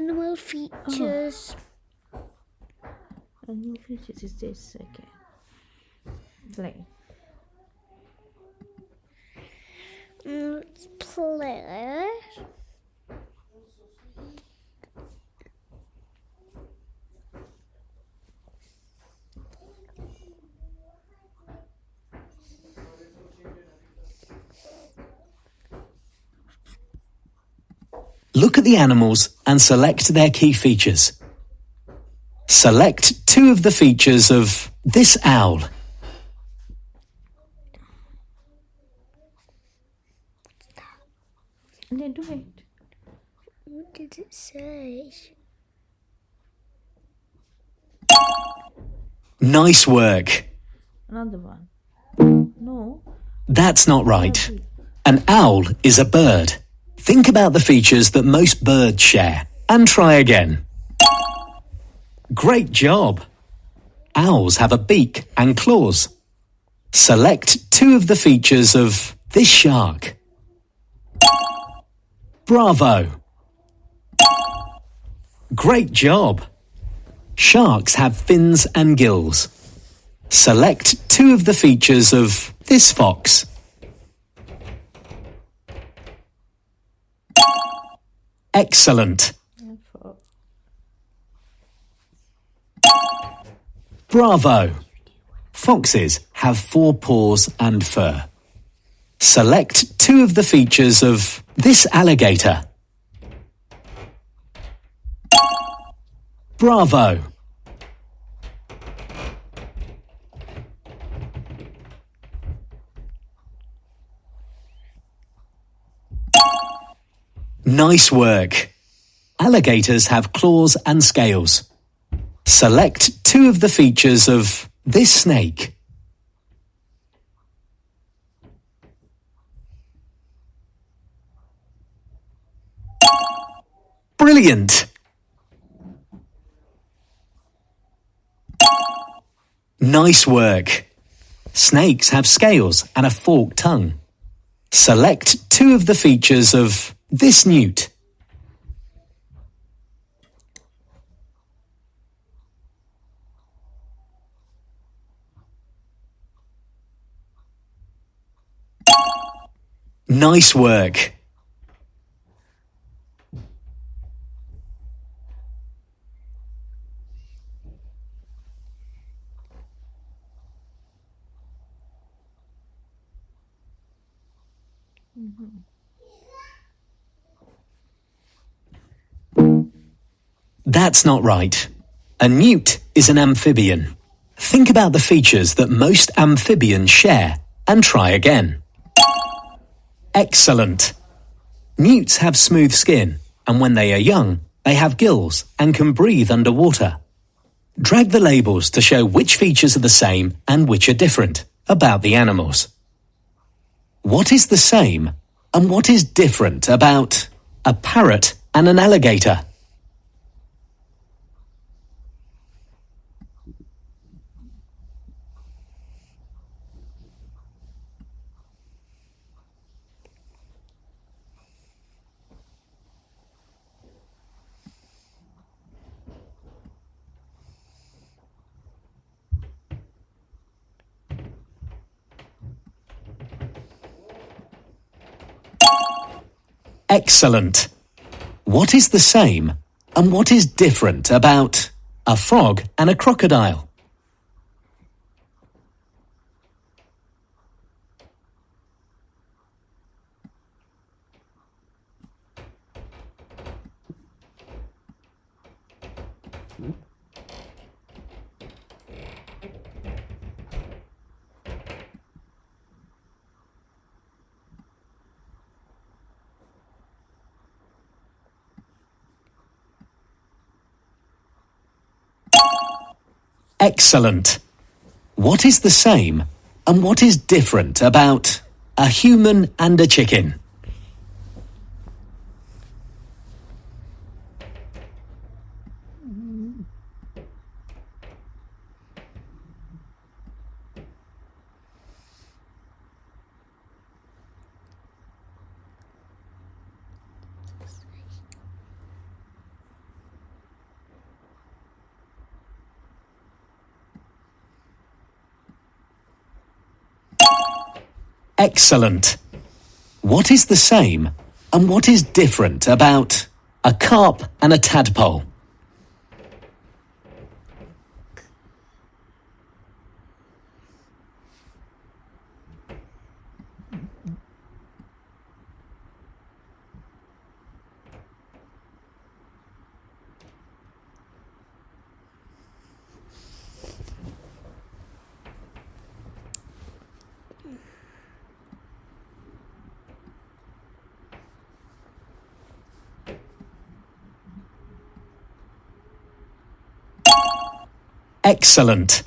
animal features. Animal features is this, okay. Play. Let's play. Look at the animals and select their key features. Select 2 of the features of this owl. Then do it. What did it say? Nice work. Another one. No. That's not right. An owl is a bird. Think about the features that most birds share and try again. Great job. Owls have a beak and claws. Select 2 of the features of this shark. Bravo. Great job. Sharks have fins and gills. Select 2 of the features of this fox. Excellent. Bravo. Foxes have 4 paws and fur. Select 2 of the features of this alligator. Bravo. Nice work. Alligators have claws and scales. Select 2 of the features of this snake. Brilliant! Nice work. Snakes have scales and a forked tongue. Select 2 of the features of this newt. Nice work. That's not right. A newt is an amphibian. Think about the features that most amphibians share and try again. Excellent. Newts have smooth skin, and when they are young, they have gills and can breathe underwater. Drag the labels to show which features are the same and which are different about the animals. What is the same and what is different about a parrot and an alligator? Excellent. What is the same and what is different about a frog and a crocodile? Excellent. What is the same and what is different about a human and a chicken? Excellent. What is the same and what is different about a carp and a tadpole? Excellent.